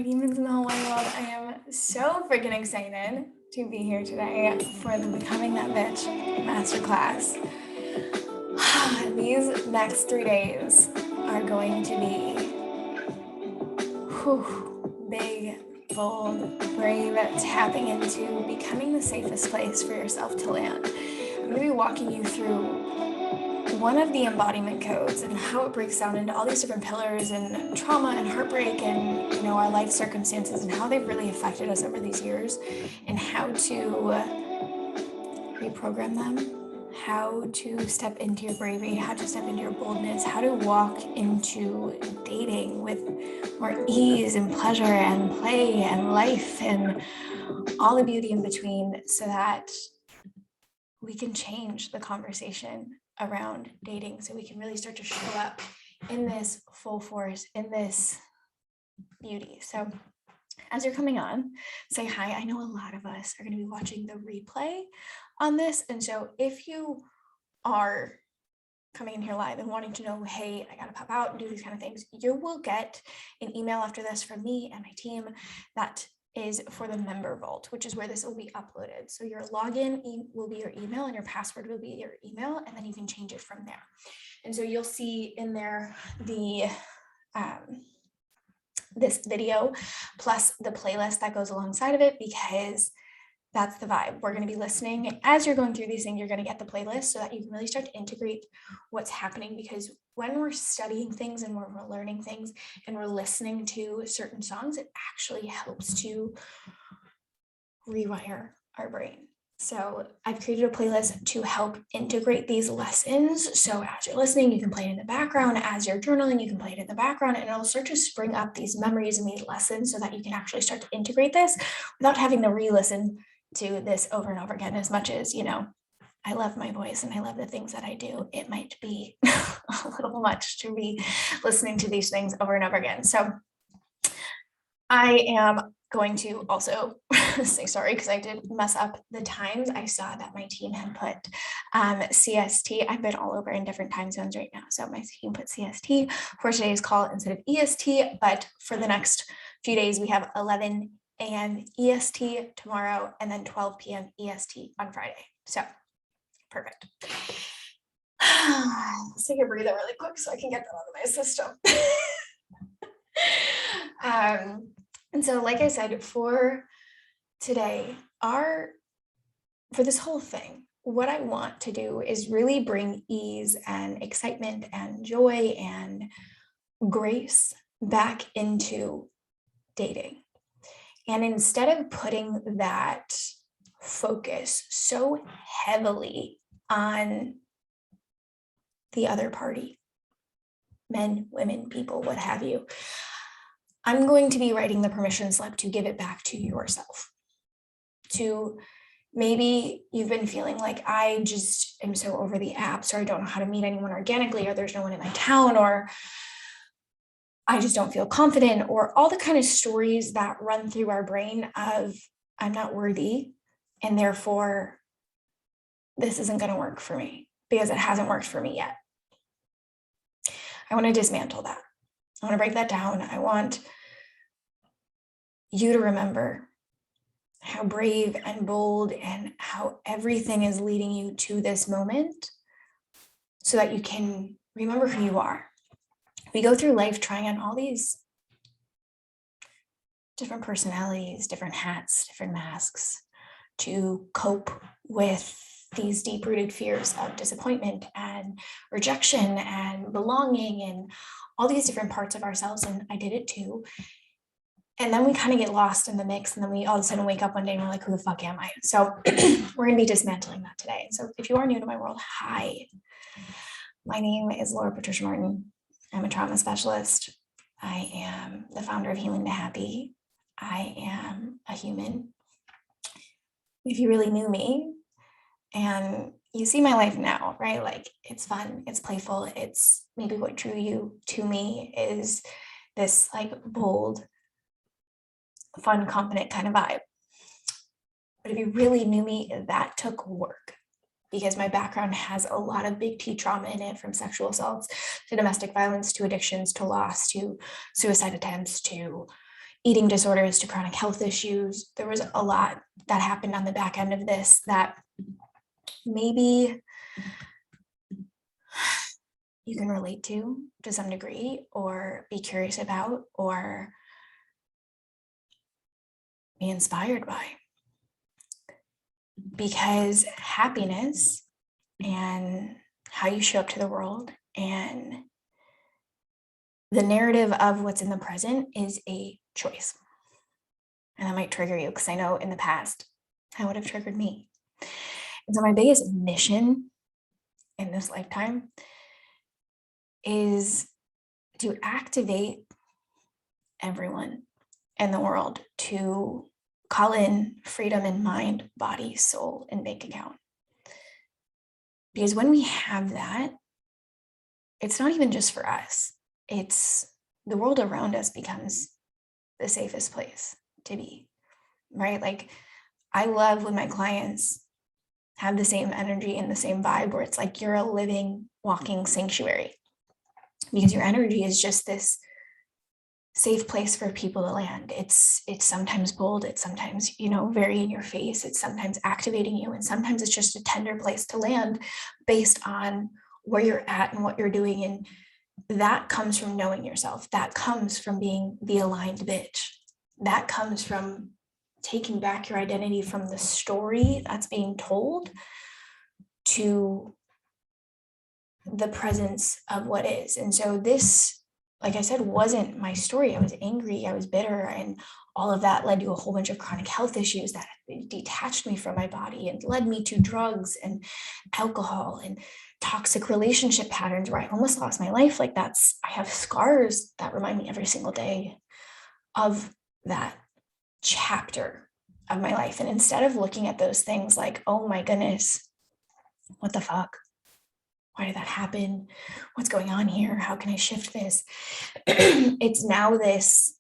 humans in the whole wide world. I am so freaking excited to be here today for the Becoming That Bitch masterclass. These next 3 days are going to be big, bold, brave, tapping into becoming the safest place for yourself to land. I'm going to be walking you through one of the embodiment codes and how it breaks down into all these different pillars and trauma and heartbreak and, our life circumstances and how they've really affected us over these years and how to reprogram them, how to step into your bravery, how to step into your boldness, how to walk into dating with more ease and pleasure and play and life and all the beauty in between, so that we can change the conversation around dating, so we can really start to show up in this full force, in this beauty. So as you're coming on, say hi. I know a lot of us are going to be watching the replay on this. And so if you are coming in here live and wanting to know, hey, I got to pop out and do these kind of things, you will get an email after this from me and my team that is for the member vault, which is where this will be uploaded. So your login will be your email and your password will be your email, and then you can change it from there. And so you'll see in there the this video plus the playlist that goes alongside of it, because that's the vibe. We're going to be listening as you're going through these things. You're going to get the playlist so that you can really start to integrate what's happening, because when we're studying things and when we're learning things and we're listening to certain songs, it actually helps to rewire our brain. So I've created a playlist to help integrate these lessons. So as you're listening, you can play it in the background. As you're journaling, you can play it in the background, and it'll start to spring up these memories and these lessons so that you can actually start to integrate this without having to re-listen to this over and over again. As much as, I love my voice and I love the things that I do, it might be a little much to be listening to these things over and over again. So I am going to also say sorry because I did mess up the times. I saw that my team had put CST. I've been all over in different time zones right now. So my team put CST for today's call instead of EST, but for the next few days, we have 11 a.m. EST tomorrow and then 12 p.m. EST on Friday. So perfect. Let's take a breather really quick so I can get that out of my system. And so, like I said, for today, for this whole thing, what I want to do is really bring ease and excitement and joy and grace back into dating. And instead of putting that focus so heavily on the other party, men, women, people, what have you, I'm going to be writing the permission slip to give it back to yourself. To maybe you've been feeling like, I just am so over the apps, or I don't know how to meet anyone organically, or there's no one in my town, or I just don't feel confident, or all the kind of stories that run through our brain of I'm not worthy, and therefore this isn't going to work for me because it hasn't worked for me yet. I want to dismantle that. I want to break that down. I want you to remember how brave and bold and how everything is leading you to this moment so that you can remember who you are. We go through life trying on all these different personalities, different hats, different masks to cope with these deep-rooted fears of disappointment and rejection and belonging and all these different parts of ourselves. And I did it too. And then we kind of get lost in the mix, and then we all of a sudden wake up one day and we're like, who the fuck am I? So we're going to be dismantling that today. And so if you are new to my world, hi, my name is Laura Patricia Martin. I'm a trauma specialist. I am the founder of Healing to Happy. I am a human. If you really knew me and you see my life now, right? Like, it's fun, it's playful. It's maybe what drew you to me is this like bold, fun, confident kind of vibe. But if you really knew me, that took work, because my background has a lot of big T trauma in it, from sexual assaults to domestic violence to addictions to loss to suicide attempts to eating disorders to chronic health issues. There was a lot that happened on the back end of this that maybe you can relate to some degree, or be curious about, or be inspired by. Because happiness and how you show up to the world and the narrative of what's in the present is a choice. And that might trigger you, because I know in the past, that would have triggered me. And so my biggest mission in this lifetime is to activate everyone in the world to call in freedom in mind, body, soul, and bank account. Because when we have that, it's not even just for us. It's the world around us becomes the safest place to be, right? Like, I love when my clients have the same energy and the same vibe, where it's like you're a living, walking sanctuary, because your energy is just this safe place for people to land. It's sometimes bold, it's sometimes, very in your face, it's sometimes activating you, and sometimes it's just a tender place to land based on where you're at and what you're doing. And that comes from knowing yourself. That comes from being the aligned bitch. That comes from taking back your identity from the story that's being told to the presence of what is. And so this, like I said, wasn't my story. I was angry, I was bitter, and all of that led to a whole bunch of chronic health issues that detached me from my body and led me to drugs and alcohol and toxic relationship patterns where I almost lost my life. Like, I have scars that remind me every single day of that chapter of my life. And instead of looking at those things like, oh my goodness, what the fuck? Why did that happen? What's going on here? How can I shift this? It's now this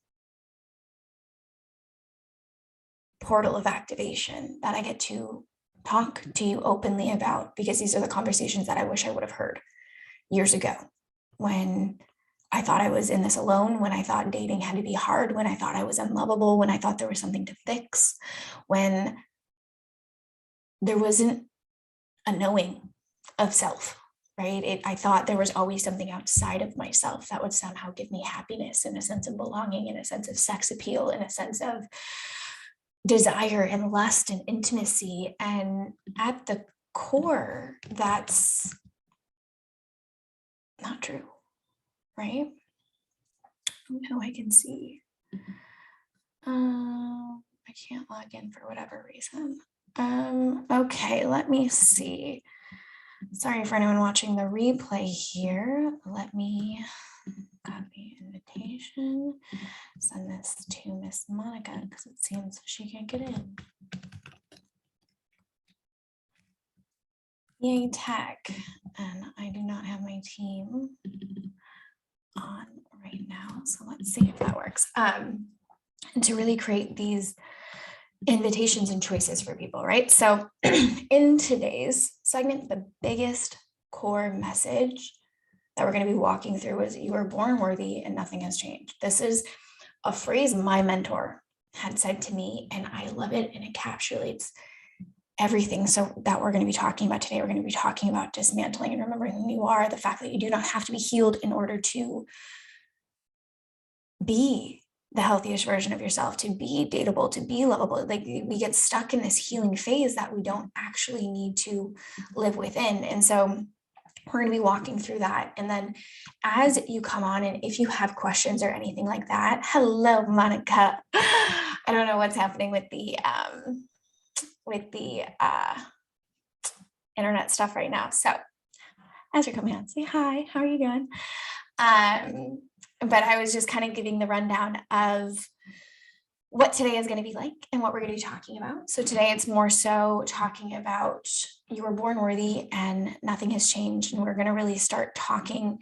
portal of activation that I get to talk to you openly about, because these are the conversations that I wish I would have heard years ago, when I thought I was in this alone, when I thought dating had to be hard, when I thought I was unlovable, when I thought there was something to fix, when there wasn't a knowing of self, right? I thought there was always something outside of myself that would somehow give me happiness and a sense of belonging and a sense of sex appeal and a sense of desire and lust and intimacy. And at the core, that's not true, right? No, I can see. I can't log in for whatever reason. Okay, let me see. Sorry for anyone watching the replay here. Let me copy invitation, send this to Miss Monica, because it seems she can't get in. Yay, tech. And I do not have my team on right now, so let's see if that works. And to really create these invitations and choices for people, right? So in today's segment, the biggest core message that we're going to be walking through is you were born worthy and nothing has changed. This is a phrase my mentor had said to me, and I love it, and it encapsulates everything. So that we're going to be talking about today, we're going to be talking about dismantling and remembering who you are, the fact that you do not have to be healed in order to be the healthiest version of yourself, to be dateable, to be lovable. Like, we get stuck in this healing phase that we don't actually need to live within. And so we're going to be walking through that. And then as you come on, and if you have questions or anything like that, hello, Monica. I don't know what's happening with the internet stuff right now. So as you're coming on, say hi, how are you doing? But I was just kind of giving the rundown of what today is going to be like and what we're going to be talking about. So today it's more so talking about you were born worthy and nothing has changed. And we're going to really start talking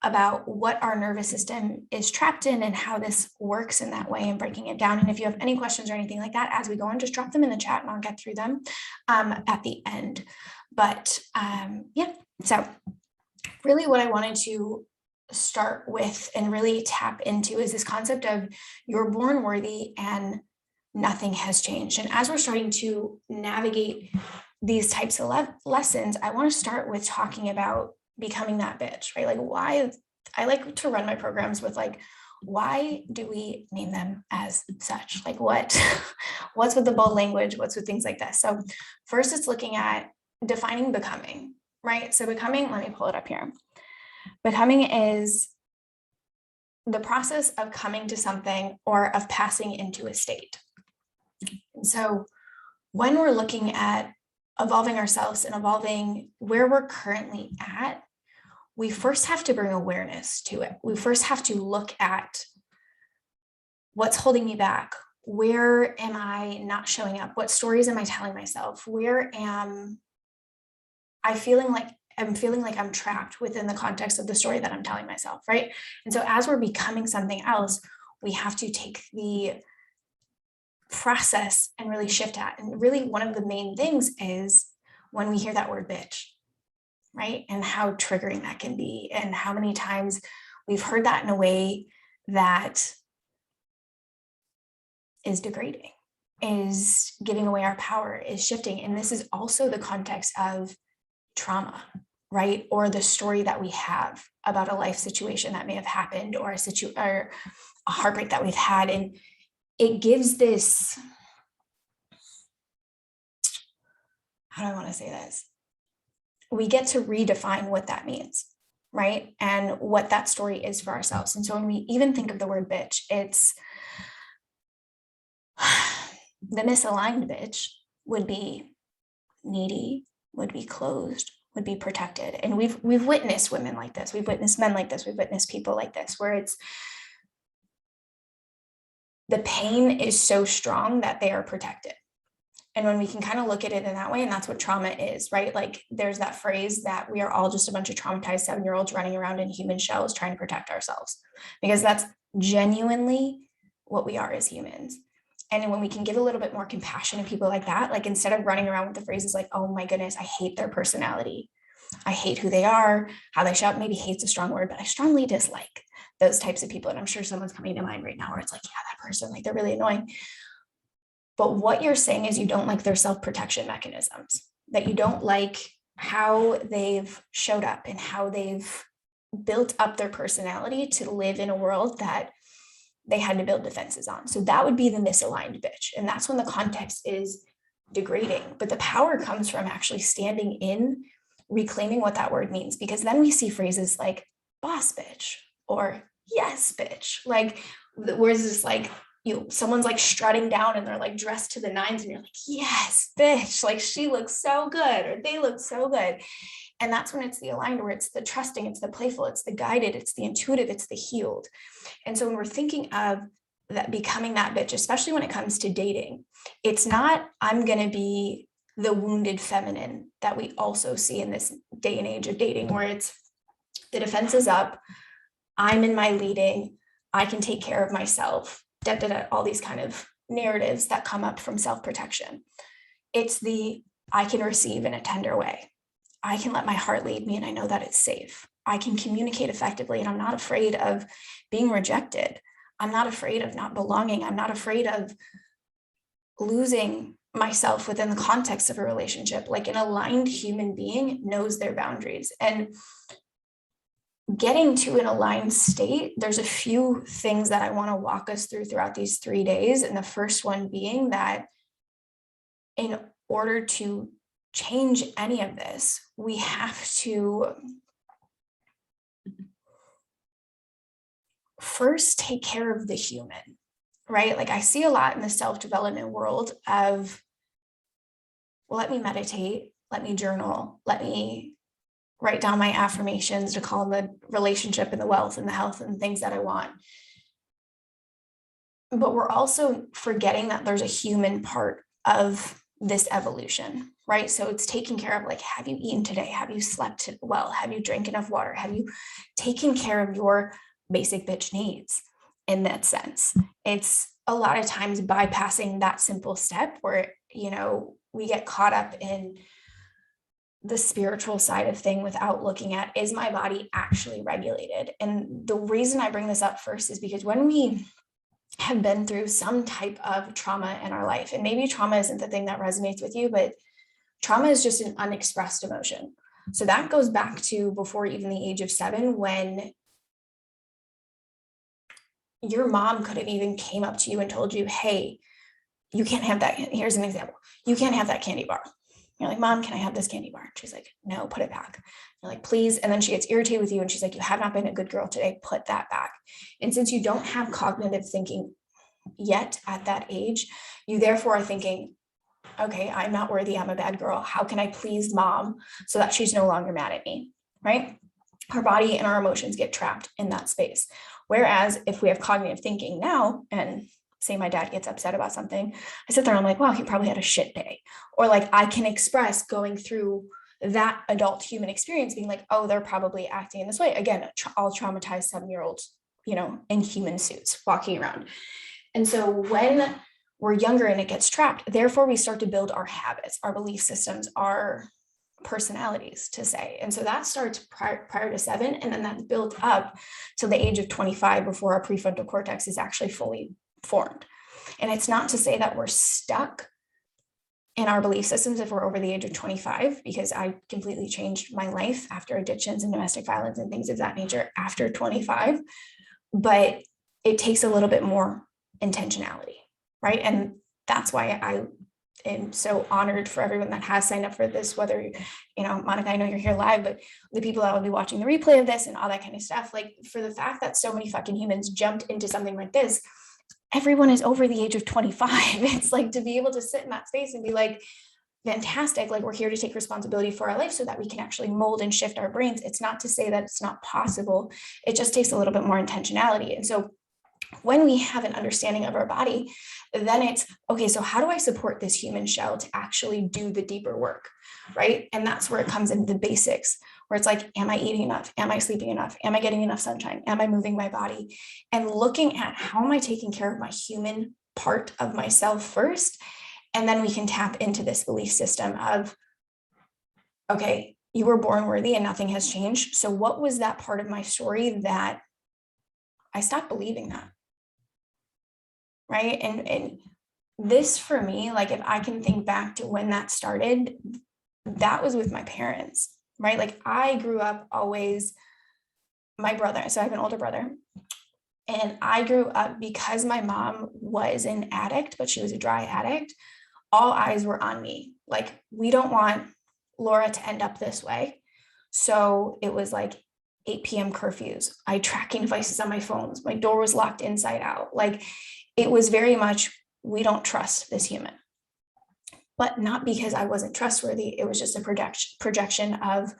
about what our nervous system is trapped in and how this works in that way, and breaking it down. And if you have any questions or anything like that as we go on, just drop them in the chat and I'll get through them at the end. But yeah, so really what I wanted to start with and really tap into is this concept of you're born worthy and nothing has changed. And as we're starting to navigate these types of lessons, I want to start with talking about becoming that bitch, right? Like, why I like to run my programs with like, why do we name them as such? Like what's with the bold language? What's with things like this? So first it's looking at defining becoming, right? So becoming, let me pull it up here. Becoming is the process of coming to something or of passing into a state. And so when we're looking at evolving ourselves and evolving where we're currently at, we first have to bring awareness to it. We first have to look at what's holding me back. Where am I not showing up? What stories am I telling myself? Where am I feeling like I'm trapped within the context of the story that I'm telling myself, right? And so as we're becoming something else, we have to take the process and really shift at. And really one of the main things is when we hear that word bitch, right? And how triggering that can be, and how many times we've heard that in a way that is degrading, is giving away our power, is shifting. And this is also the context of trauma, right? Or the story that we have about a life situation that may have happened, or a heartbreak that we've had. And it gives this, how do I want to say this? We get to redefine what that means, right? And what that story is for ourselves. And so when we even think of the word bitch, it's the misaligned bitch would be needy, would be closed, would be protected. And we've witnessed women like this, we've witnessed men like this, we've witnessed people like this, where it's the pain is so strong that they are protected. And when we can kind of look at it in that way, and that's what trauma is, right? Like there's that phrase that we are all just a bunch of traumatized 7-year-olds running around in human shells trying to protect ourselves, because that's genuinely what we are as humans. And when we can give a little bit more compassion to people like that, like instead of running around with the phrases like, oh my goodness, I hate their personality, I hate who they are, how they show up, maybe hate's a strong word, but I strongly dislike those types of people. And I'm sure someone's coming to mind right now where it's like, yeah, that person, like they're really annoying. But what you're saying is you don't like their self-protection mechanisms, that you don't like how they've showed up and how they've built up their personality to live in a world that they had to build defenses on. So that would be the misaligned bitch. And that's when the context is degrading. But the power comes from actually standing in, reclaiming what that word means, because then we see phrases like boss bitch or yes bitch, like where's this like, someone's like strutting down and they're like dressed to the nines and you're like, yes bitch, like she looks so good or they look so good. And that's when it's the aligned, where it's the trusting, it's the playful, it's the guided, it's the intuitive, it's the healed. And so when we're thinking of that, becoming that bitch, especially when it comes to dating, it's not, I'm going to be the wounded feminine that we also see in this day and age of dating, where it's the defense is up, I'm in my leading, I can take care of myself, all these kind of narratives that come up from self-protection. It's the, I can receive in a tender way. I can let my heart lead me and I know that it's safe. I can communicate effectively and I'm not afraid of being rejected. I'm not afraid of not belonging. I'm not afraid of losing myself within the context of a relationship. Like an aligned human being knows their boundaries. And getting to an aligned state, there's a few things that I want to walk us through throughout these 3 days. And the first one being that in order to change any of this, we have to first take care of the human, right? Like I see a lot in the self-development world of, well, let me meditate, let me journal, let me write down my affirmations to calm the relationship and the wealth and the health and things that I want. But we're also forgetting that there's a human part of this evolution, right? So it's taking care of like, have you eaten today? Have you slept well? Have you drank enough water? Have you taken care of your basic bitch needs in that sense? It's a lot of times bypassing that simple step where, we get caught up in the spiritual side of thing without looking at, is my body actually regulated? And the reason I bring this up first is because when we have been through some type of trauma in our life, and maybe trauma isn't the thing that resonates with you, but trauma is just an unexpressed emotion. So that goes back to before even the age of 7, when your mom could have even came up to you and told you, hey, you can't have that. Here's an example. You can't have that candy bar. You're like, Mom, can I have this candy bar? She's like, no, put it back. You're like, please. And then she gets irritated with you and she's like, you have not been a good girl today. Put that back. And since you don't have cognitive thinking yet at that age, you therefore are thinking, okay, I'm not worthy. I'm a bad girl. How can I please mom so that she's no longer mad at me? Right? Our body and our emotions get trapped in that space. Whereas if we have cognitive thinking now, and say my dad gets upset about something, I sit there and I'm like, wow, he probably had a shit day. Or like I can express going through that adult human experience being like, oh, they're probably acting in this way. Again, all traumatized 7-year-olds, in human suits walking around. And so when we're younger and it gets trapped, therefore we start to build our habits, our belief systems, our personalities to say. And so that starts prior to 7, and then that's built up till the age of 25 before our prefrontal cortex is actually fully formed. And it's not to say that we're stuck in our belief systems if we're over the age of 25, because I completely changed my life after addictions and domestic violence and things of that nature after 25. But it takes a little bit more intentionality, right? And that's why I am so honored for everyone that has signed up for this, whether, Monica, I know you're here live, but the people that will be watching the replay of this and all that kind of stuff, like for the fact that so many fucking humans jumped into something like this, everyone is over the age of 25. It's like to be able to sit in that space and be like, fantastic, like we're here to take responsibility for our life so that we can actually mold and shift our brains. It's not to say that it's not possible. It just takes a little bit more intentionality. And so when we have an understanding of our body, then it's, okay, so how do I support this human shell to actually do the deeper work, right? And that's where it comes into the basics, where it's like, am I eating enough? Am I sleeping enough? Am I getting enough sunshine? Am I moving my body? And looking at how am I taking care of my human part of myself first? And then we can tap into this belief system of, okay, you were born worthy and nothing has changed. So what was that part of my story that I stopped believing that? Right. And this for me, like if I can think back to when that started, that was with my parents, right? Like I grew up always, my brother, so I have an older brother, and I grew up because my mom was an addict, but she was a dry addict. All eyes were on me. Like, we don't want Laura to end up this way. So it was like 8 p.m. curfews. I had tracking devices on my phones. My door was locked inside out. Like, it was very much, we don't trust this human. But not because I wasn't trustworthy. It was just a projection of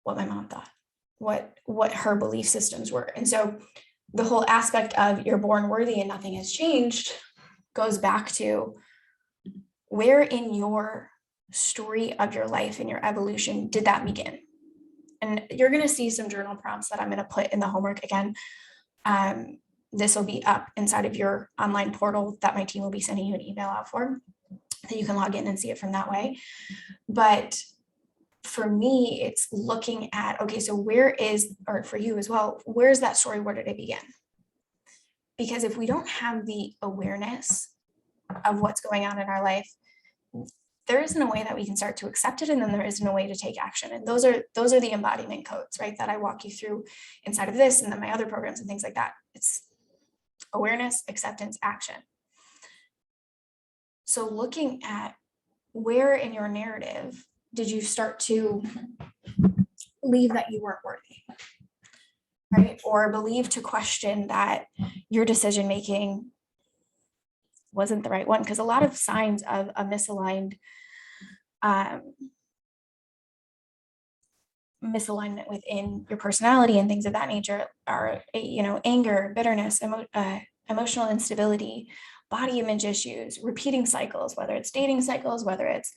what my mom thought, what her belief systems were. And so the whole aspect of you're born worthy and nothing has changed goes back to, where in your story of your life and your evolution did that begin? And you're going to see some journal prompts that I'm going to put in the homework again. This will be up inside of your online portal that my team will be sending you an email out for, that you can log in and see it from that way. But for me, it's looking at, okay, so where is, or for you as well, where's that story? Where did it begin? Because if we don't have the awareness of what's going on in our life, there isn't a way that we can start to accept it, and then there isn't a way to take action. And those are the embodiment codes, right, that I walk you through inside of this and then my other programs and things like that. It's awareness, acceptance, action. So looking at where in your narrative did you start to believe that you weren't worthy, right? Or believe to question that your decision making wasn't the right one, because a lot of signs of a misalignment within your personality and things of that nature are, anger, bitterness, emotional instability, body image issues, repeating cycles, whether it's dating cycles, whether it's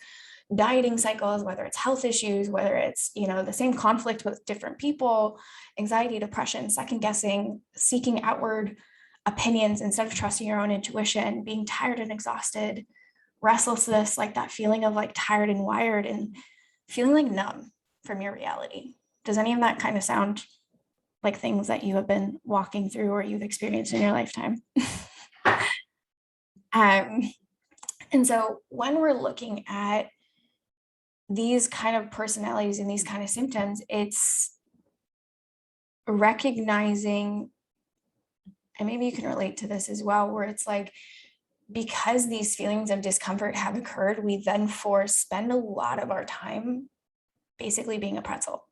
dieting cycles, whether it's health issues, whether it's, the same conflict with different people, anxiety, depression, second guessing, seeking outward opinions instead of trusting your own intuition, being tired and exhausted, restlessness, like that feeling of like tired and wired. And feeling like numb from your reality. Does any of that kind of sound like things that you have been walking through or you've experienced in your lifetime? um, and so when we're looking at these kind of personalities and these kind of symptoms, it's recognizing, and maybe you can relate to this as well, where it's like, because these feelings of discomfort have occurred, we then spend a lot of our time basically being a pretzel.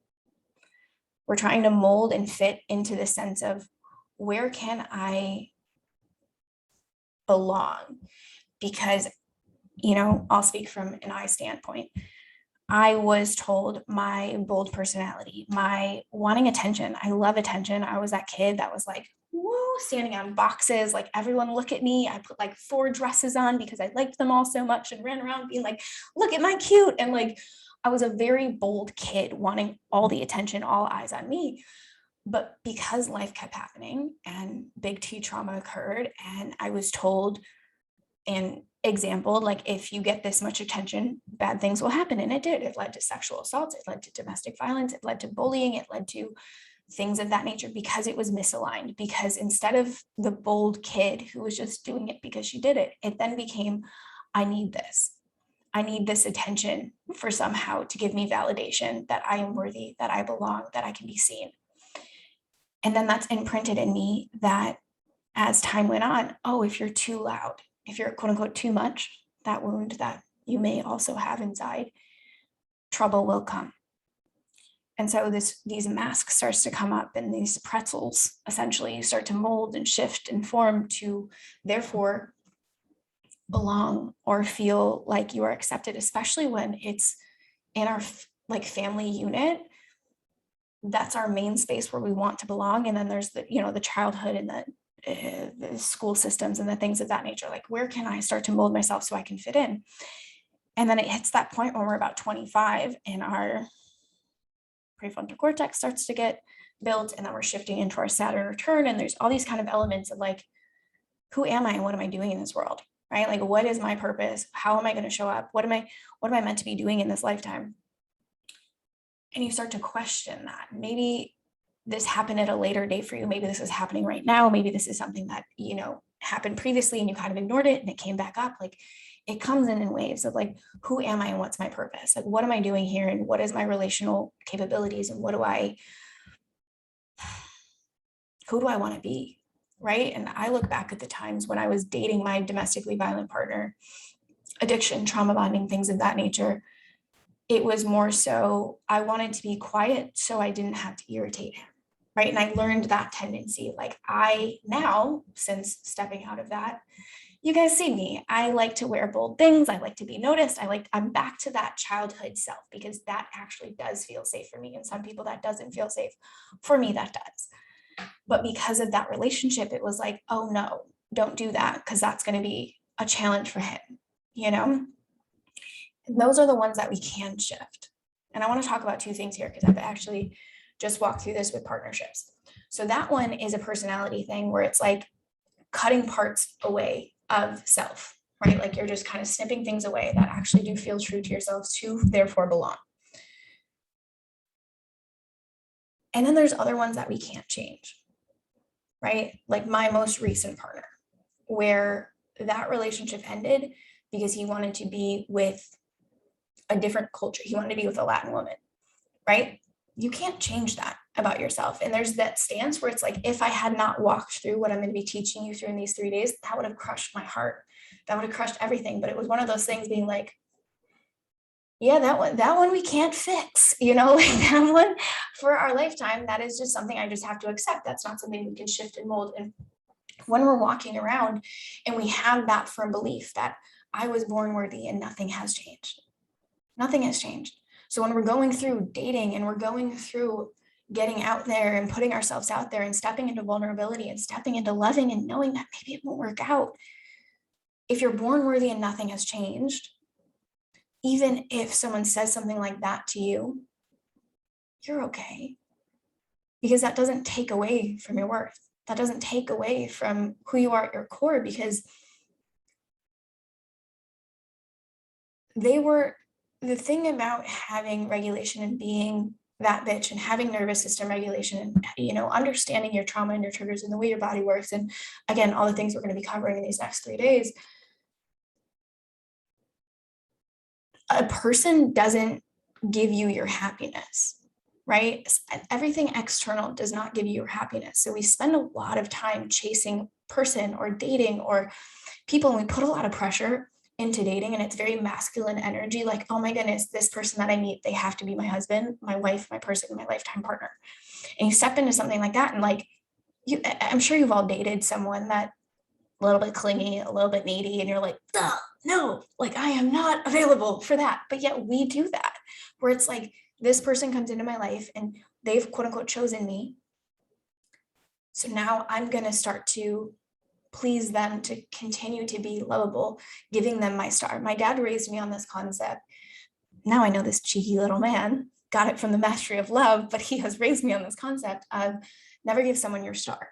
We're trying to mold and fit into the sense of, where can I belong? Because, I'll speak from an I standpoint. I was told my bold personality, my wanting attention. I love attention. I was that kid that was like, whoa, standing on boxes, like, everyone look at me. I put like 4 dresses on because I liked them all so much and ran around being like, look at my cute. And like, I was a very bold kid wanting all the attention, all eyes on me. But because life kept happening and big T trauma occurred, and I was told and exampled, like, if you get this much attention, bad things will happen. And it did. It led to sexual assaults. It led to domestic violence. It led to bullying. It led to things of that nature, because it was misaligned. Because instead of the bold kid who was just doing it because she did it, it then became, I need this. I need this attention for somehow to give me validation that I am worthy, that I belong, that I can be seen. And then that's imprinted in me that as time went on, oh, if you're too loud, if you're quote unquote too much, that wound that you may also have inside, trouble will come. And so these masks starts to come up, and these pretzels essentially start to mold and shift and form to therefore belong or feel like you are accepted, especially when it's in our like family unit. That's our main space where we want to belong. And then there's the childhood and the school systems and the things of that nature. Like, where can I start to mold myself so I can fit in? And then it hits that point when we're about 25 and our prefrontal cortex starts to get built, and then we're shifting into our Saturn return. And there's all these kind of elements of like, who am I and what am I doing in this world? Right? Like, what is my purpose? How am I going to show up? What am I meant to be doing in this lifetime? And you start to question that. Maybe this happened at a later date for you. Maybe this is happening right now. Maybe this is something that, happened previously and you kind of ignored it and it came back up. Like, it comes in waves of like, who am I and what's my purpose? Like, what am I doing here? And what is my relational capabilities? And who do I want to be? Right. And I look back at the times when I was dating my domestically violent partner, addiction, trauma bonding, things of that nature. It was more so I wanted to be quiet so I didn't have to irritate him. Right. And I learned that tendency. Like, I now, since stepping out of that, you guys see me. I like to wear bold things. I like to be noticed. I'm back to that childhood self, because that actually does feel safe for me. And some people that doesn't feel safe. For me, that does. But because of that relationship, it was like, oh no, don't do that, because that's going to be a challenge for him, And those are the ones that we can shift. And I want to talk about 2 things here, because I've actually just walked through this with partnerships. So that one is a personality thing where it's like cutting parts away of self, right? Like, you're just kind of snipping things away that actually do feel true to yourselves, to therefore belong. And then there's other ones that we can't change, right? Like my most recent partner, where that relationship ended because he wanted to be with a different culture. He wanted to be with a Latin woman, right? You can't change that about yourself. And there's that stance where it's like, if I had not walked through what I'm going to be teaching you through in these 3 days, that would have crushed my heart. That would have crushed everything. But it was one of those things being like, yeah, that one we can't fix, like that one for our lifetime. That is just something I just have to accept. That's not something we can shift and mold. And when we're walking around and we have that firm belief that I was born worthy and nothing has changed. Nothing has changed. So when we're going through dating and we're going through getting out there and putting ourselves out there and stepping into vulnerability and stepping into loving and knowing that maybe it won't work out, if you're born worthy and nothing has changed, even if someone says something like that to you, you're okay. Because that doesn't take away from your worth. That doesn't take away from who you are at your core, because they were the thing about having regulation and being that bitch and having nervous system regulation and, understanding your trauma and your triggers and the way your body works, and again, all the things we're going to be covering in these next 3 days, a person doesn't give you your happiness, right? Everything external does not give you your happiness. So we spend a lot of time chasing person or dating or people, and we put a lot of pressure into dating, and it's very masculine energy, like, oh my goodness, this person that I meet, they have to be my husband, my wife, my person, my lifetime partner. And you step into something like that, and like, I'm sure you've all dated someone that a little bit clingy, a little bit needy, and you're like, no, like I am not available for that. But yet we do that, where it's like this person comes into my life and they've quote unquote chosen me. So now I'm going to start to please them to continue to be lovable, giving them my star. My dad raised me on this concept. Now I know this cheeky little man got it from the mastery of love, but he has raised me on this concept of never give someone your star.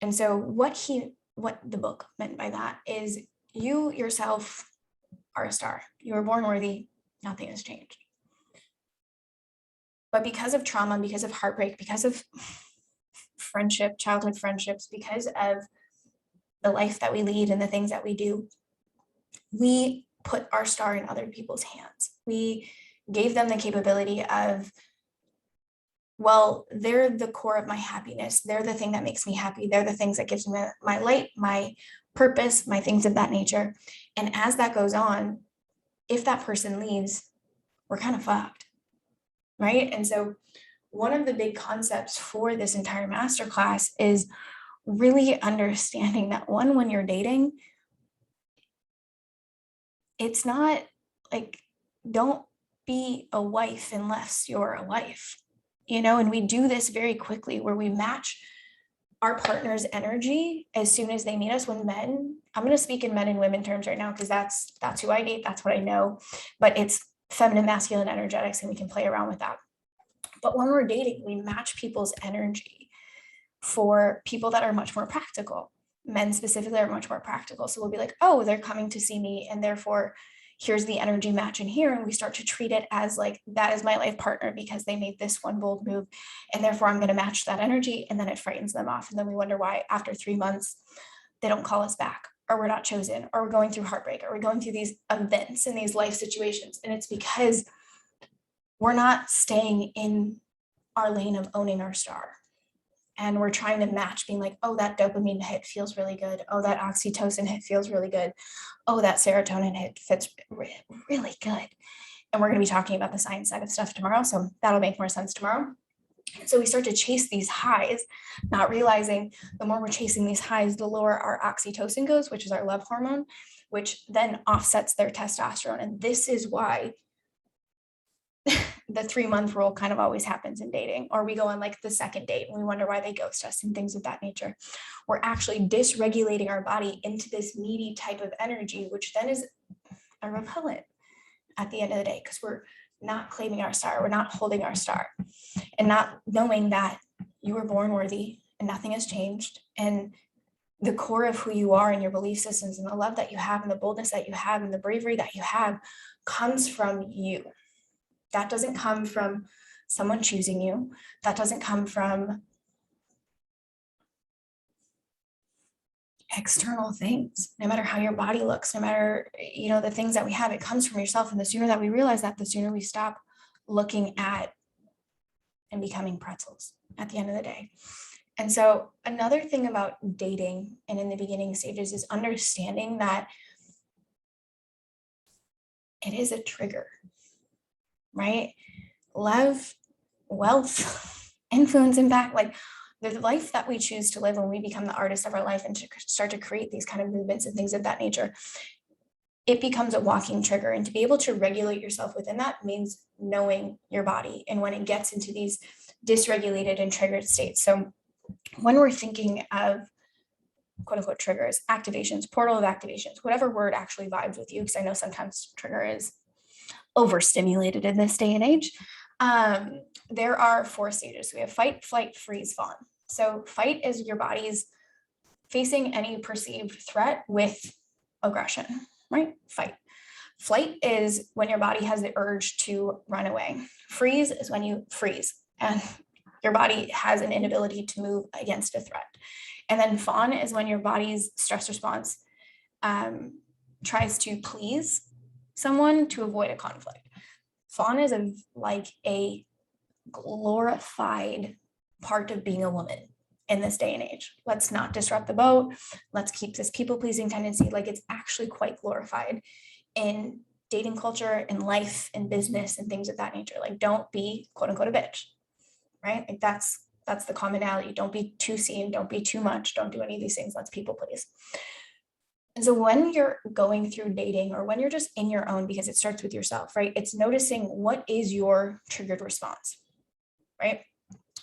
And so what the book meant by that is you yourself are a star. You were born worthy. Nothing has changed. But because of trauma, because of heartbreak, because of friendship, childhood friendships, because of the life that we lead and the things that we do, we put our star in other people's hands. We gave them the capability of, well, they're the core of my happiness. They're the thing that makes me happy. They're the things that gives me my light, my purpose, my things of that nature. And as that goes on, if that person leaves, we're kind of fucked, right? And so one of the big concepts for this entire masterclass is really understanding that when you're dating, it's not like, don't be a wife unless you're a wife, and we do this very quickly where we match our partner's energy as soon as they meet us. When men, I'm going to speak in men and women terms right now, because that's who I date, that's what I know, but it's feminine, masculine energetics, and we can play around with that. But when we're dating, we match people's energy for people that are much more practical. Men specifically are much more practical. So we'll be like, oh, they're coming to see me, and therefore here's the energy match in here. And we start to treat it as like, that is my life partner because they made this one bold move, and therefore I'm going to match that energy. And then it frightens them off. And then we wonder why after 3 months, they don't call us back, or we're not chosen, or we're going through heartbreak, or we're going through these events and these life situations. And it's because we're not staying in our lane of owning our star. And we're trying to match, being like, oh, that dopamine hit feels really good. Oh, that oxytocin hit feels really good. Oh, that serotonin hit fits really good. And we're going to be talking about the science side of stuff tomorrow. So that'll make more sense tomorrow. So we start to chase these highs, not realizing the more we're chasing these highs, the lower our oxytocin goes, which is our love hormone, which then offsets their testosterone. And this is why the 3-month rule kind of always happens in dating, or we go on like the second date and we wonder why they ghost us and things of that nature. We're actually dysregulating our body into this needy type of energy, which then is a repellent at the end of the day, because we're not claiming our star, we're not holding our star, and not knowing that you were born worthy and nothing has changed. And the core of who you are and your belief systems and the love that you have and the boldness that you have and the bravery that you have comes from you. That doesn't come from someone choosing you. That doesn't come from external things. No matter how your body looks, no matter, the things that we have, it comes from yourself. And the sooner that we realize that, the sooner we stop looking at and becoming pretzels at the end of the day. And so another thing about dating and in the beginning stages is understanding that it is a trigger, right? Love, wealth, influence, impact, like the life that we choose to live when we become the artist of our life and to start to create these kind of movements and things of that nature, it becomes a walking trigger. And to be able to regulate yourself within that means knowing your body and when it gets into these dysregulated and triggered states. So when we're thinking of quote unquote triggers, activations, portal of activations, whatever word actually vibes with you, because I know sometimes trigger is overstimulated in this day and age. There are 4 stages. We have fight, flight, freeze, fawn. So fight is your body's facing any perceived threat with aggression, right? Fight. Flight is when your body has the urge to run away. Freeze is when you freeze and your body has an inability to move against a threat. And then fawn is when your body's stress response tries to please someone to avoid a conflict. Fawn is like a glorified part of being a woman in this day and age. Let's not disrupt the boat. Let's keep this people-pleasing tendency. Like, it's actually quite glorified in dating culture, in life, in business, and things of that nature. Like, don't be quote unquote a bitch, right? Like that's the commonality. Don't be too seen, don't be too much, don't do any of these things. Let's people please. And so when you're going through dating, or when you're just in your own, because it starts with yourself, right? It's noticing what is your triggered response, right?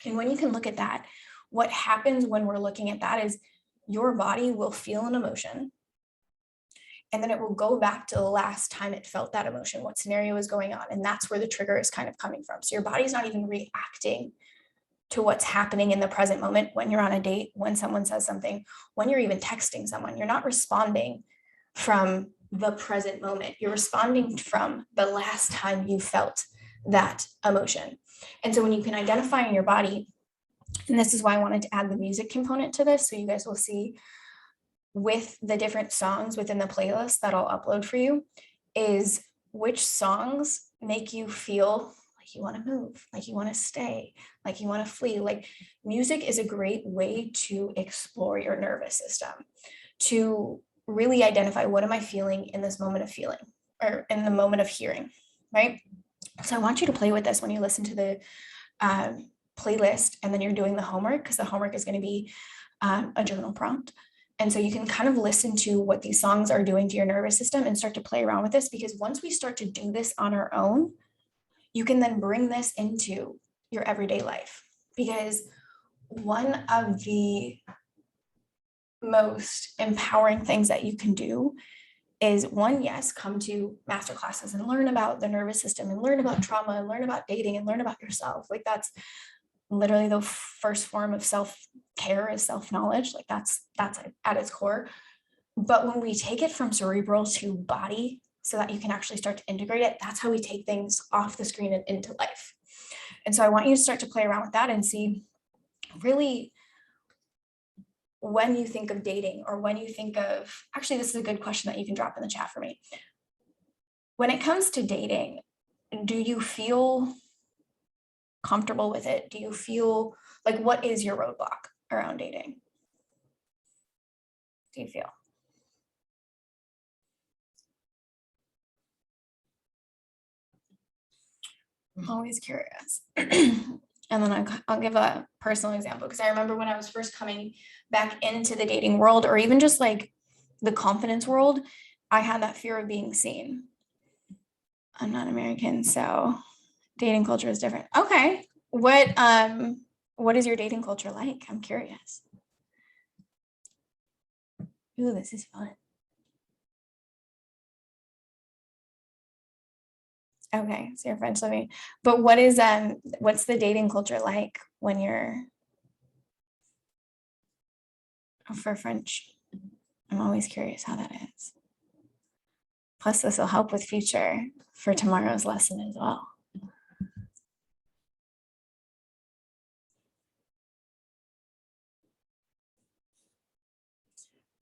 And when you can look at that, what happens when we're looking at that is your body will feel an emotion, and then it will go back to the last time it felt that emotion, what scenario is going on. And that's where the trigger is kind of coming from. So your body's not even reacting to what's happening in the present moment when you're on a date, when someone says something, when you're even texting someone. You're not responding from the present moment. You're responding from the last time you felt that emotion. And so when you can identify in your body, and this is why I wanted to add the music component to this, so you guys will see with the different songs within the playlist that I'll upload for you, is which songs make you feel like you want to move, like you want to stay, like you want to flee. Like, music is a great way to explore your nervous system, to really identify, what am I feeling in this moment of feeling, or in the moment of hearing, right? So I want you to play with this when you listen to the playlist, and then you're doing the homework, because the homework is going to be a journal prompt. And so you can kind of listen to what these songs are doing to your nervous system and start to play around with this, because once we start to do this on our own, you can then bring this into your everyday life. Because one of the most empowering things that you can do is, one, yes, come to master classes and learn about the nervous system, and learn about trauma, and learn about dating, and learn about yourself. Like, that's literally the first form of self-care, is self-knowledge. Like, that's at its core. But when we take it from cerebral to body, so that you can actually start to integrate it, that's how we take things off the screen and into life. And so I want you to start to play around with that and see, really, when you think of dating, or when you think of, actually, this is a good question that you can drop in the chat for me. When it comes to dating, do you feel comfortable with it? Do you feel like, what is your roadblock around dating? Do you feel? I'm always curious. And then I'll give a personal example, because I remember when I was first coming back into the dating world, or even just like the confidence world, I had that fear of being seen. I'm not American, so dating culture is different. Okay. What is your dating culture like? I'm curious. Ooh, this is fun. Okay, so you're French living. But what's the dating culture like when you're for French? I'm always curious how that is. Plus, this will help with future for tomorrow's lesson as well.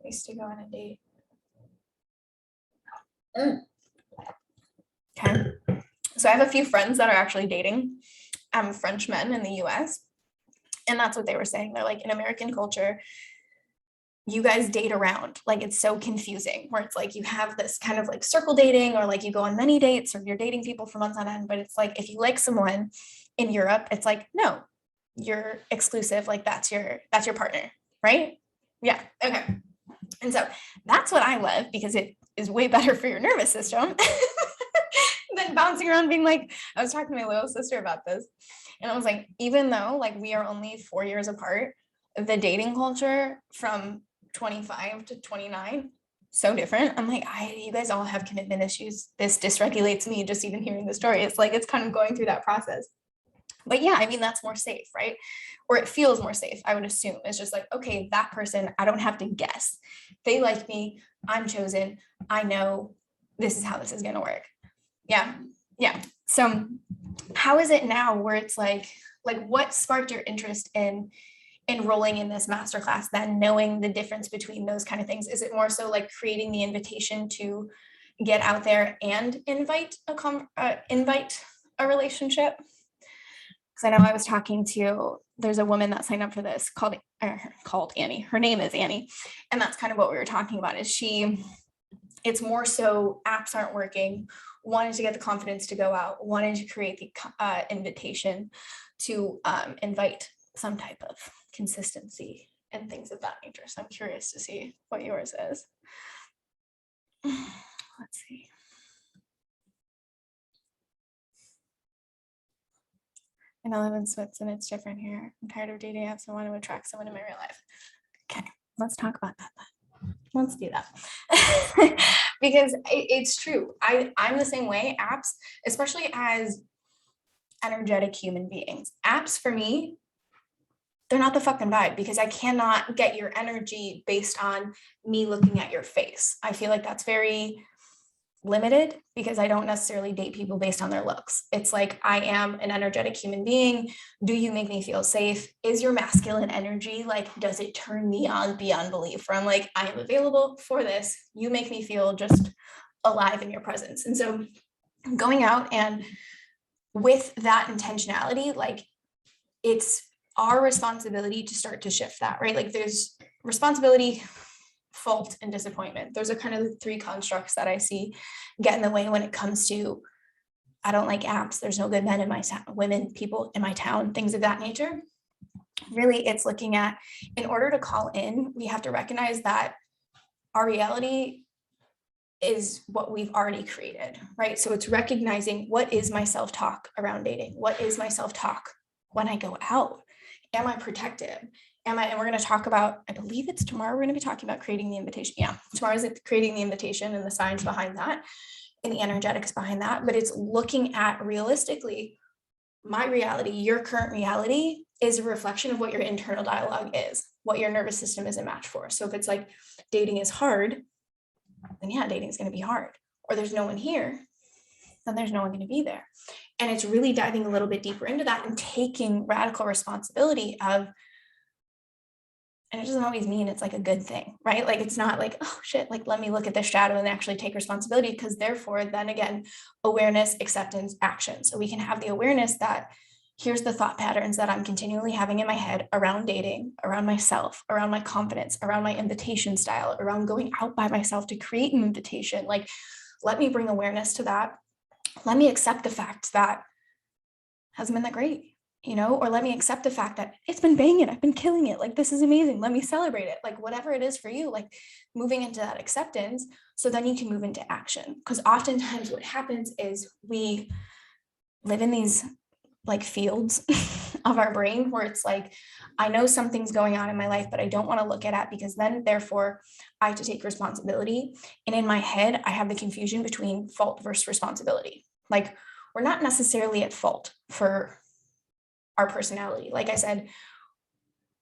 I used to go on a date. Okay. So I have a few friends that are actually dating French men in the US. And that's what they were saying. They're like, in American culture, you guys date around. Like, it's so confusing, where it's like you have this kind of like circle dating, or like you go on many dates, or you're dating people for months on end. But it's like, if you like someone in Europe, it's like, no, you're exclusive. Like, that's your partner, right? Yeah. Okay. And so that's what I love, because it is way better for your nervous system than bouncing around being like, I was talking to my little sister about this, and I was like, even though like we are only 4 years apart, the dating culture from 25 to 29, so different. I'm like, you guys all have commitment issues. This dysregulates me just even hearing the story. It's like, it's kind of going through that process. But yeah, I mean, that's more safe, right? Or it feels more safe, I would assume. It's just like, okay, that person, I don't have to guess. They like me, I'm chosen, I know this is how this is going to work. Yeah. Yeah. So how is it now where it's like what sparked your interest in enrolling in this masterclass, then knowing the difference between those kind of things? Is it more so like creating the invitation to get out there and invite a relationship? Because I know I was talking to, there's a woman that signed up for this called Annie. Her name is Annie. And that's kind of what we were talking about, is it's more so apps aren't working, wanted to get the confidence to go out, wanted to create the invitation to invite some type of consistency and things of that nature. So I'm curious to see what yours is. Let's see. And I live in Switzerland and it's different here. I'm tired of dating apps. I want to attract someone in my real life. Okay, let's talk about that then. Let's do that. Because it's true. I'm the same way. Apps, especially as energetic human beings, apps for me, they're not the fucking vibe, because I cannot get your energy based on me looking at your face. I feel like that's very limited, because I don't necessarily date people based on their looks. It's like, I am an energetic human being. Do you make me feel safe? Is your masculine energy, like, does it turn me on beyond belief? Where I'm like, I am available for this. You make me feel just alive in your presence. And so going out and with that intentionality, like, it's our responsibility to start to shift that, right? Like, there's responsibility, fault, and disappointment. Those are kind of the three constructs that I see get in the way when it comes to, I don't like apps, there's no good men in my town, women, people in my town, things of that nature. Really, it's looking at, in order to call in, we have to recognize that our reality is what we've already created, right? So it's recognizing, what is my self-talk around dating? What is my self-talk when I go out? Am I protective? And we're going to talk about, I believe it's tomorrow, we're going to be talking about creating the invitation. Yeah, tomorrow is creating the invitation and the signs behind that and the energetics behind that. But it's looking at, realistically, my reality, your current reality, is a reflection of what your internal dialogue is, what your nervous system is a match for. So if it's like dating is hard, then yeah, dating is going to be hard. Or there's no one here, then there's no one going to be there. And it's really diving a little bit deeper into that and taking radical responsibility of, and it doesn't always mean it's like a good thing, right? Like, it's not like, oh shit, like, let me look at this shadow and actually take responsibility, because therefore, then again, awareness, acceptance, action. So we can have the awareness that here's the thought patterns that I'm continually having in my head around dating, around myself, around my confidence, around my invitation style, around going out by myself to create an invitation. Like, let me bring awareness to that. Let me accept the fact that hasn't been that great, or let me accept the fact that it's been banging, I've been killing it, like, this is amazing, let me celebrate it, like, whatever it is for you, like, moving into that acceptance, so then you can move into action. Because oftentimes what happens is we live in these like fields of our brain where it's like, I know something's going on in my life, but I don't want to look at it, because then therefore I have to take responsibility. And in my head, I have the confusion between fault versus responsibility. Like, we're not necessarily at fault for our personality. Like I said,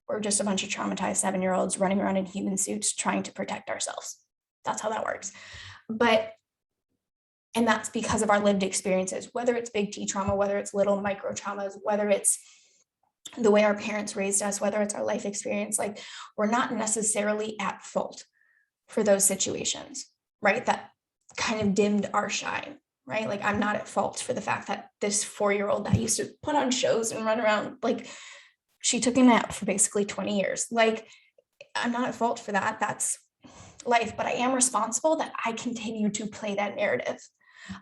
we're just a bunch of traumatized 7-year-olds running around in human suits trying to protect ourselves. That's how that works. And that's because of our lived experiences, whether it's big T trauma, whether it's little micro traumas, whether it's the way our parents raised us, whether it's our life experience. Like, we're not necessarily at fault for those situations, right? That kind of dimmed our shine, right? Like, I'm not at fault for the fact that this 4-year-old that used to put on shows and run around, like, she took a nap for basically 20 years. Like, I'm not at fault for that. That's life. But I am responsible that I continue to play that narrative.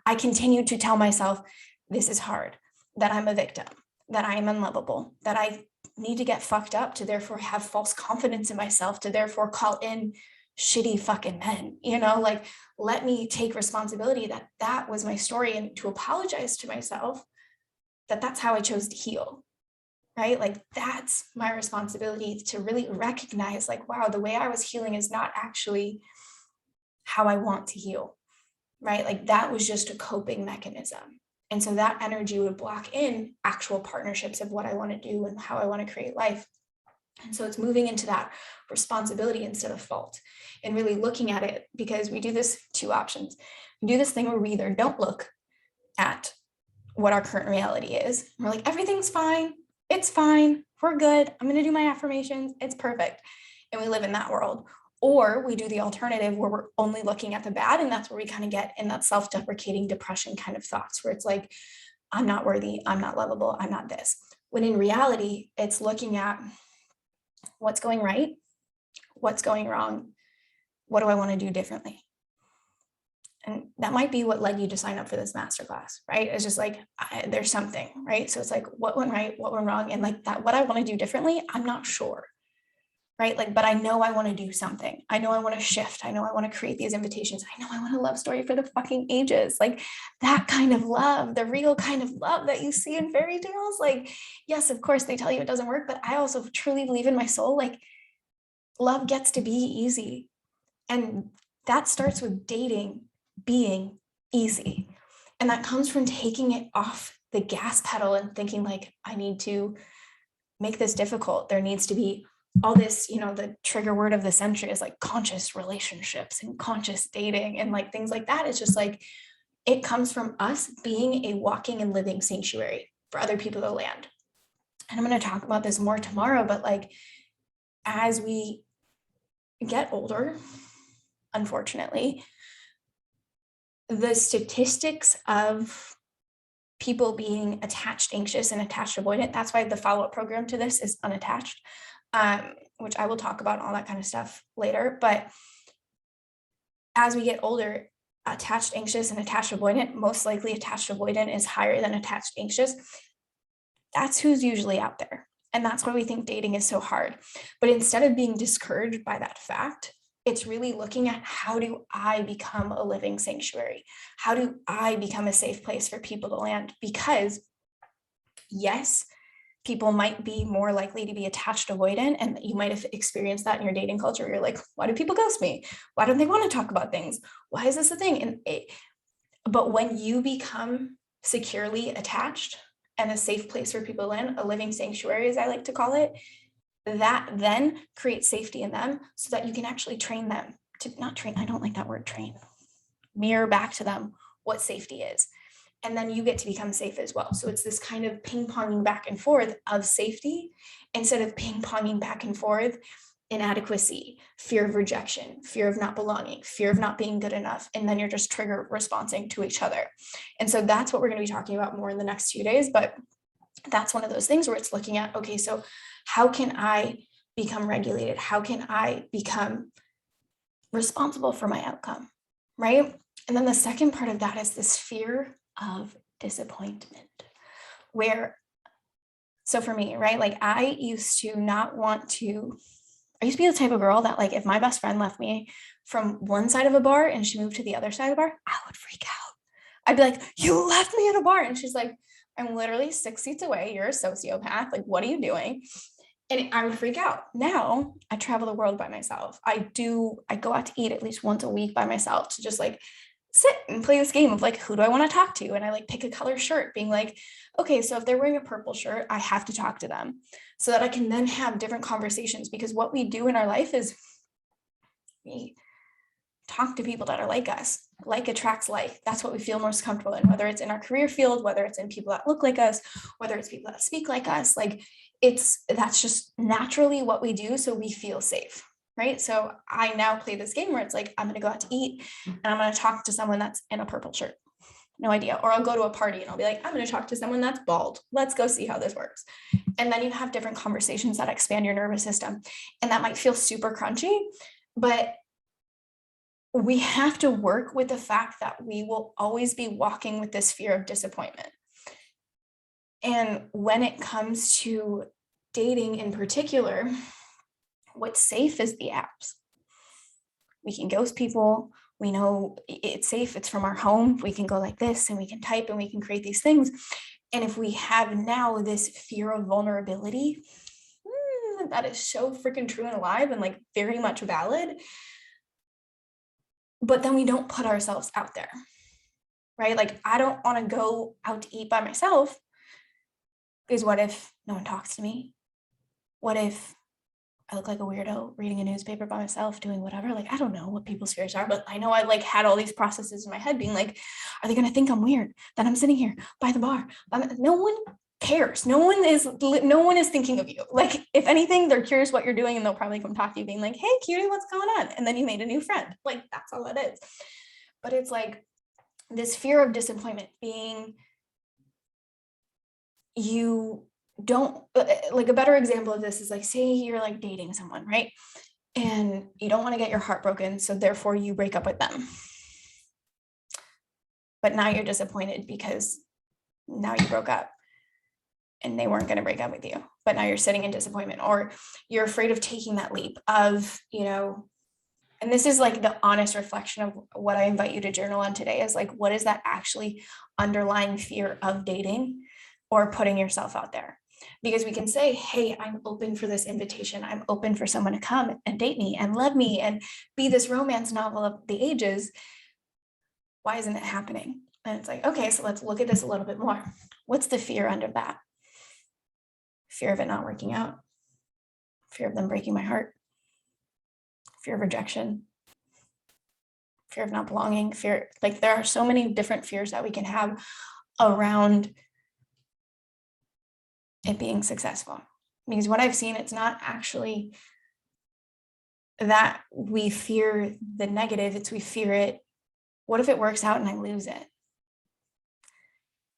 I continue to tell myself this is hard, that I'm a victim, that I am unlovable, that I need to get fucked up to therefore have false confidence in myself, to therefore call in shitty fucking men, like, let me take responsibility that that was my story, and to apologize to myself that that's how I chose to heal, right? Like, that's my responsibility, to really recognize, like, wow, the way I was healing is not actually how I want to heal, right? Like, that was just a coping mechanism. And so that energy would block in actual partnerships of what I want to do and how I want to create life. And so it's moving into that responsibility instead of fault, and really looking at it, because we do this two options. We do this thing where we either don't look at what our current reality is. We're like, everything's fine. It's fine. We're good. I'm going to do my affirmations. It's perfect. And we live in that world. Or we do the alternative where we're only looking at the bad. And that's where we kind of get in that self-deprecating depression kind of thoughts, where it's like, I'm not worthy. I'm not lovable. I'm not this. When in reality, it's looking at what's going right, what's going wrong, what do I want to do differently? And that might be what led you to sign up for this masterclass, right? It's just like, there's something, right? So it's like, what went right, what went wrong? And like that, what I want to do differently, I'm not sure, right? Like, but I know I want to do something. I know I want to shift. I know I want to create these invitations. I know I want a love story for the fucking ages. Like that kind of love, the real kind of love that you see in fairy tales. Like, yes, of course they tell you it doesn't work, but I also truly believe in my soul, like love gets to be easy. And that starts with dating being easy. And that comes from taking it off the gas pedal and thinking like, I need to make this difficult. There needs to be all this, the trigger word of the century is like conscious relationships and conscious dating and like things like that. It's just like, it comes from us being a walking and living sanctuary for other people to land. And I'm going to talk about this more tomorrow, but like, as we get older, unfortunately, the statistics of people being attached, anxious, and attached avoidant, that's why the follow-up program to this is unattached, which I will talk about all that kind of stuff later. But as we get older, attached, anxious, and attached avoidant, most likely attached avoidant is higher than attached anxious. That's who's usually out there. And that's why we think dating is so hard. But instead of being discouraged by that fact, it's really looking at, how do I become a living sanctuary? How do I become a safe place for people to land? Because yes, people might be more likely to be attached avoidant, and you might have experienced that in your dating culture. You're like, why do people ghost me? Why don't they want to talk about things? Why is this a thing? But when you become securely attached and a safe place for people to land, a living sanctuary, as I like to call it, that then creates safety in them so that you can actually train them to not train. I don't like that word train. Mirror back to them what safety is. And then you get to become safe as well. So it's this kind of ping-ponging back and forth of safety instead of ping-ponging back and forth inadequacy, fear of rejection, fear of not belonging, fear of not being good enough. And then you're just trigger responding to each other. And so that's what we're going to be talking about more in the next few days. But that's one of those things where it's looking at, okay, so how can I become regulated? How can I become responsible for my outcome, right? And then the second part of that is this fear of disappointment, where, so for me, right, like I used to be the type of girl that like, if my best friend left me from one side of a bar and she moved to the other side of the bar, I would freak out. I'd be like, you left me at a bar. And she's like, I'm literally 6 seats away. You're a sociopath. Like, what are you doing? And I would freak out. Now I travel the world by myself. I go out to eat at least once a week by myself to just like sit and play this game of like, who do I want to talk to? And I like pick a color shirt, being like, okay, so if they're wearing a purple shirt, I have to talk to them so that I can then have different conversations. Because what we do in our life is we talk to people that are like us. Like attracts like. That's what we feel most comfortable in, whether it's in our career field, whether it's in people that look like us, whether it's people that speak like us. Like that's just naturally what we do. So we feel safe, right? So I now play this game where it's like, I'm going to go out to eat and I'm going to talk to someone that's in a purple shirt. No idea. Or I'll go to a party and I'll be like, I'm going to talk to someone that's bald. Let's go see how this works. And then you have different conversations that expand your nervous system. And that might feel super crunchy, but we have to work with the fact that we will always be walking with this fear of disappointment. And when it comes to dating in particular, what's safe is the apps. We can ghost people. We know it's safe. It's from our home. We can go like this and we can type and we can create these things. And if we have now this fear of vulnerability, that is so freaking true and alive and like very much valid. But then we don't put ourselves out there, right? Like I don't want to go out to eat by myself because what if no one talks to me? What if I look like a weirdo reading a newspaper by myself, doing whatever. Like, I don't know what people's fears are, but I know I like had all these processes in my head being like, are they going to think I'm weird that I'm sitting here by the bar? No one cares. No one is thinking of you. Like, if anything, they're curious what you're doing and they'll probably come talk to you being like, hey, cutie, what's going on? And then you made a new friend. Like, that's all it is. But it's like this fear of disappointment being you don't like a better example of this is like, say you're like dating someone, right? And you don't want to get your heart broken. So therefore you break up with them. But now you're disappointed because now you broke up and they weren't going to break up with you. But now you're sitting in disappointment, or you're afraid of taking that leap of, and this is like the honest reflection of what I invite you to journal on today is like, what is that actually underlying fear of dating or putting yourself out there? Because we can say, hey, I'm open for this invitation. I'm open for someone to come and date me and love me and be this romance novel of the ages. Why isn't it happening? And it's like, okay, so let's look at this a little bit more. What's the fear under that? Fear of it not working out. Fear of them breaking my heart. Fear of rejection. Fear of not belonging. Fear, like there are so many different fears that we can have around it being successful. Because what I've seen, it's not actually that we fear the negative, it's we fear it. What if it works out and I lose it?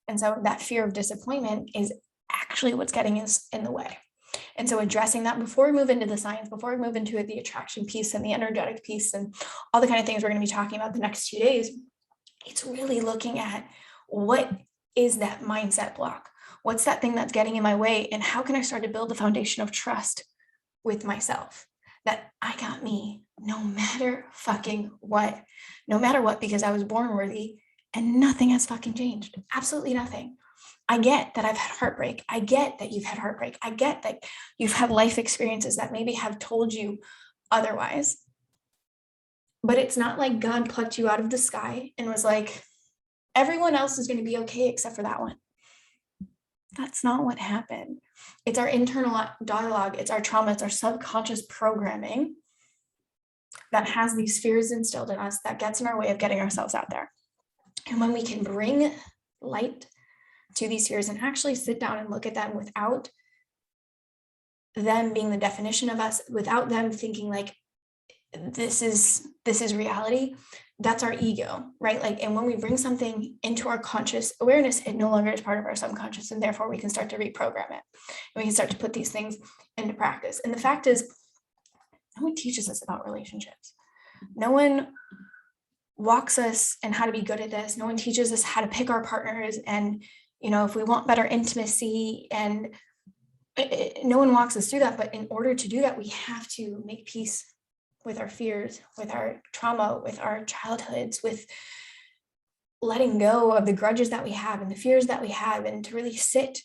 And so that fear of disappointment is actually what's getting us in the way. And so addressing that before we move into the science, before we move into the attraction piece and the energetic piece and all the kind of things we're going to be talking about the next 2 days, it's really looking at what is that mindset block? What's that thing that's getting in my way? And how can I start to build the foundation of trust with myself that I got me no matter fucking what, because I was born worthy and nothing has fucking changed. Absolutely nothing. I get that I've had heartbreak. I get that you've had heartbreak. I get that you've had life experiences that maybe have told you otherwise. But it's not like God plucked you out of the sky and was like, everyone else is going to be okay except for that one. That's not what happened. It's our internal dialogue. It's our trauma. It's our subconscious programming that has these fears instilled in us that gets in our way of getting ourselves out there. And when we can bring light to these fears and actually sit down and look at them without them being the definition of us, without them thinking like, this is reality, that's our ego, right? Like, and when we bring something into our conscious awareness, it no longer is part of our subconscious, and therefore we can start to reprogram it. And we can start to put these things into practice. And the fact is, no one teaches us about relationships. No one walks us in how to be good at this. No one teaches us how to pick our partners. And, if we want better intimacy, and no one walks us through that. But in order to do that, we have to make peace with our fears, with our trauma, with our childhoods, with letting go of the grudges that we have and the fears that we have, and to really sit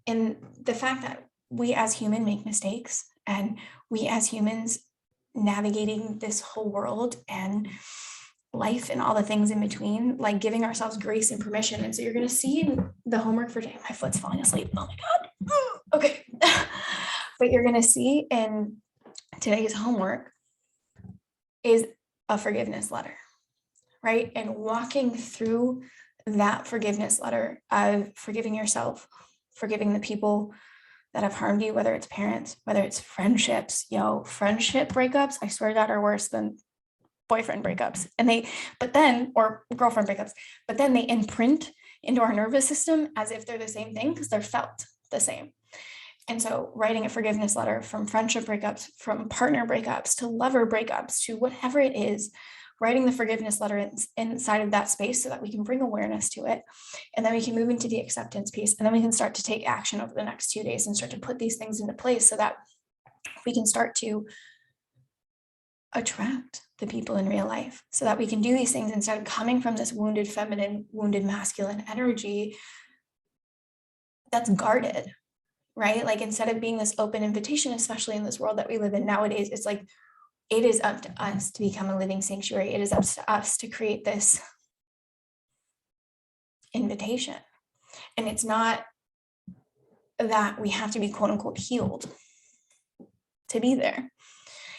in the fact that we as humans make mistakes, and we as humans navigating this whole world and life and all the things in between, like giving ourselves grace and permission. And so you're going to see in the homework for today, my foot's falling asleep. Oh my God. Okay. But you're going to see in today's homework is a forgiveness letter, right? And walking through that forgiveness letter of forgiving yourself, forgiving the people that have harmed you, whether it's parents, whether it's friendships. Friendship breakups, I swear to God, are worse than boyfriend breakups. Or girlfriend breakups, but then they imprint into our nervous system as if they're the same thing because they're felt the same. And so writing a forgiveness letter from friendship breakups, from partner breakups, to lover breakups, to whatever it is, writing the forgiveness letter inside of that space so that we can bring awareness to it. And then we can move into the acceptance piece. And then we can start to take action over the next 2 days and start to put these things into place so that we can start to attract the people in real life, so that we can do these things instead of coming from this wounded feminine, wounded masculine energy that's guarded. Right? Like, instead of being this open invitation, especially in this world that we live in nowadays, it's like, it is up to us to become a living sanctuary. It is up to us to create this invitation. And it's not that we have to be quote unquote healed. to be there.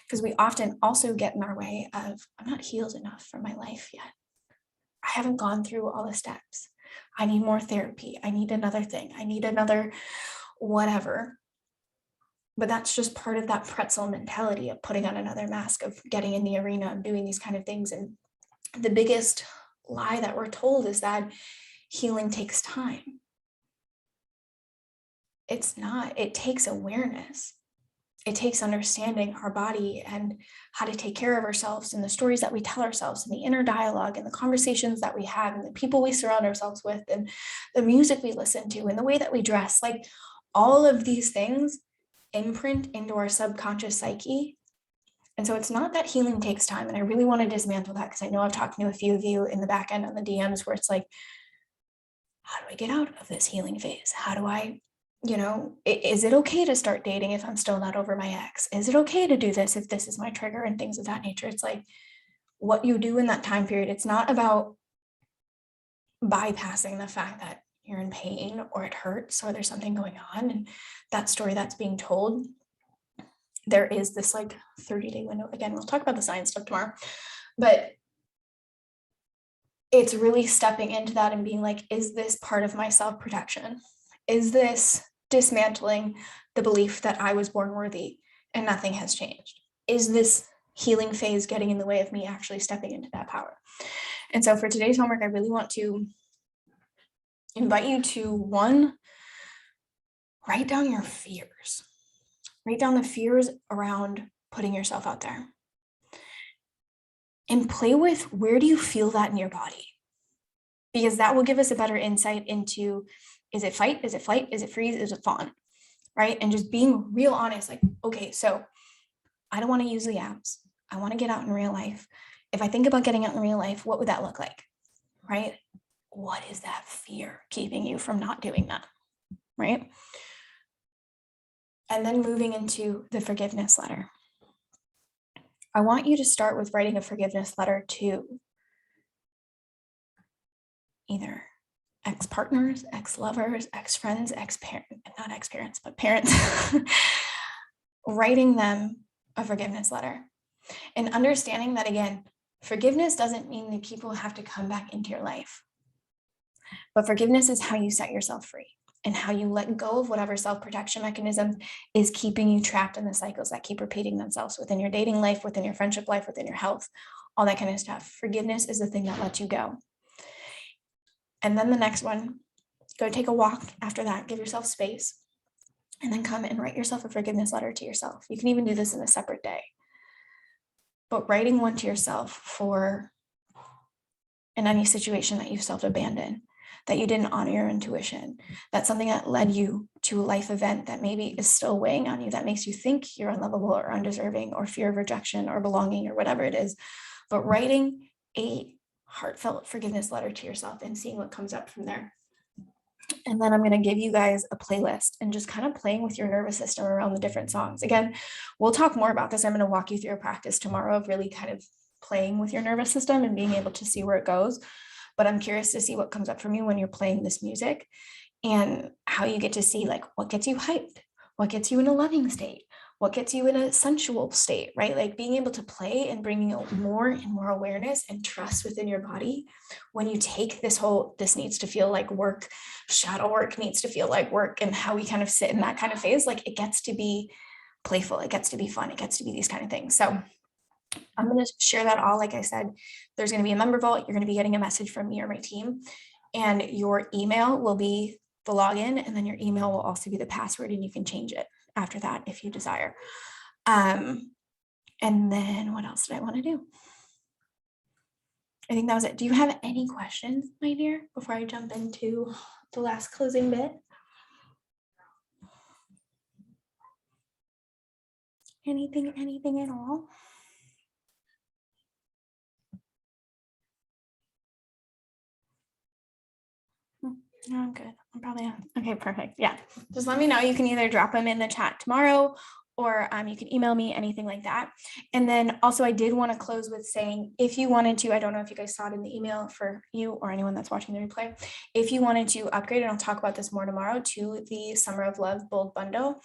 Because we often also get in our way of, I'm not healed enough for my life yet. I haven't gone through all the steps. I need more therapy. I need another thing. I need another whatever. But that's just part of that pretzel mentality of putting on another mask, of getting in the arena and doing these kind of things. And the biggest lie that we're told is that healing takes time. It's not. It takes awareness. It takes understanding our body and how to take care of ourselves, and the stories that we tell ourselves, and the inner dialogue, and the conversations that we have, and the people we surround ourselves with, and the music we listen to, and the way that we dress. Like, all of these things imprint into our subconscious psyche. And so it's not that healing takes time. And I really want to dismantle that, because I know I've talked to a few of you in the back end on the DMs where it's like, how do I get out of this healing phase? How do I, is it okay to start dating if I'm still not over my ex? Is it okay to do this if this is my trigger, and things of that nature? It's like, what you do in that time period, it's not about bypassing the fact that you're in pain or it hurts or there's something going on, and that story that's being told. There is this like 30-day window. Again, we'll talk about the science stuff tomorrow, but it's really stepping into that and being like, is this part of my self-protection? Is this dismantling the belief that I was born worthy and nothing has changed? Is this healing phase getting in the way of me actually stepping into that power? And so for today's homework, I really want to invite you to, one, write down your fears. Write down the fears around putting yourself out there. And play with, where do you feel that in your body? Because that will give us a better insight into, is it fight? Is it flight? Is it freeze? Is it fawn? Right? And just being real honest, like, okay, so I don't want to use the apps. I want to get out in real life. If I think about getting out in real life, what would that look like? Right? What is that fear keeping you from not doing that? Right? And then moving into the forgiveness letter. I want you to start with writing a forgiveness letter to either ex-partners, ex-lovers, ex-friends, not ex-parents, but parents, writing them a forgiveness letter. And understanding that, again, forgiveness doesn't mean that people have to come back into your life. But forgiveness is how you set yourself free, and how you let go of whatever self-protection mechanism is keeping you trapped in the cycles that keep repeating themselves within your dating life, within your friendship life, within your health, all that kind of stuff. Forgiveness is the thing that lets you go. And then the next one, go take a walk after that, give yourself space, and then come and write yourself a forgiveness letter to yourself. You can even do this in a separate day. But writing one to yourself for, in any situation that you've self-abandoned, that you didn't honor your intuition, that's something that led you to a life event that maybe is still weighing on you, that makes you think you're unlovable or undeserving or fear of rejection or belonging or whatever it is. But writing a heartfelt forgiveness letter to yourself and seeing what comes up from there. And then I'm going to give you guys a playlist and just kind of playing with your nervous system around the different songs. Again, we'll talk more about this. I'm going to walk you through a practice tomorrow of really kind of playing with your nervous system and being able to see where it goes. But I'm curious to see what comes up from you when you're playing this music, and how you get to see like what gets you hyped, what gets you in a loving state, what gets you in a sensual state, right? Like being able to play and bringing more and more awareness and trust within your body. When you take this needs to feel like work, shadow work needs to feel like work, and how we kind of sit in that kind of phase, like it gets to be playful, it gets to be fun, it gets to be these kind of things. So I'm going to share that all. Like I said, there's going to be a member vault. You're going to be getting a message from me or my team, and your email will be the login, and then your email will also be the password, and you can change it after that if you desire. And then what else did I want to do? I think that was it. Do you have any questions, my dear, before I jump into the last closing bit? Anything at all? No, I'm good. I'm probably on. Okay, perfect. Yeah. Just let me know. You can either drop them in the chat tomorrow, or you can email me, anything like that. And then also I did want to close with saying, if you wanted to, I don't know if you guys saw it in the email for you or anyone that's watching the replay, if you wanted to upgrade, and I'll talk about this more tomorrow, to the Summer of Love Bold Bundle,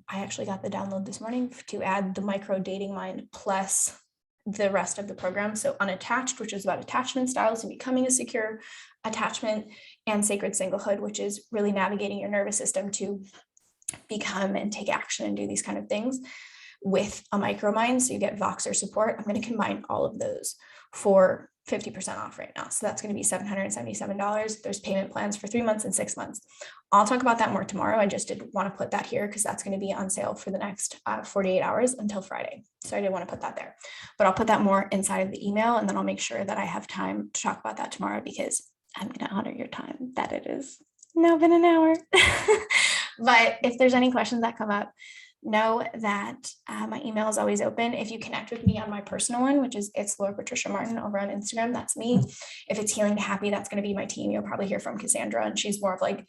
I actually got the download this morning to add the micro dating mind plus the rest of the program. So unattached, which is about attachment styles and becoming a secure attachment, and sacred singlehood, which is really navigating your nervous system to become and take action and do these kind of things with a micro mind. So you get Voxer support. I'm going to combine all of those for 50% off right now. So that's going to be $777. There's payment plans for 3 months and 6 months. I'll talk about that more tomorrow. I just did want to put that here because that's going to be on sale for the next 48 hours until Friday. So I did want to put that there, but I'll put that more inside of the email, and then I'll make sure that I have time to talk about that tomorrow because I'm going to honor your time that it is now been an hour. But if there's any questions that come up, know that my email is always open. If you connect with me on my personal one, which is it's Laura Patricia Martin over on Instagram, that's me. If it's Healing to Happy, that's going to be my team. You'll probably hear from Cassandra, and she's more of like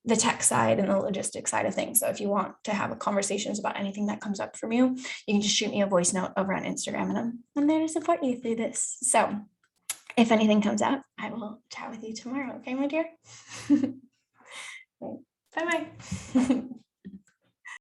the tech side and the logistics side of things. So if you want to have conversations about anything that comes up from you, you can just shoot me a voice note over on Instagram, and I'm there to support you through this. So if anything comes up, I will chat with you tomorrow. Okay, my dear? Bye-bye.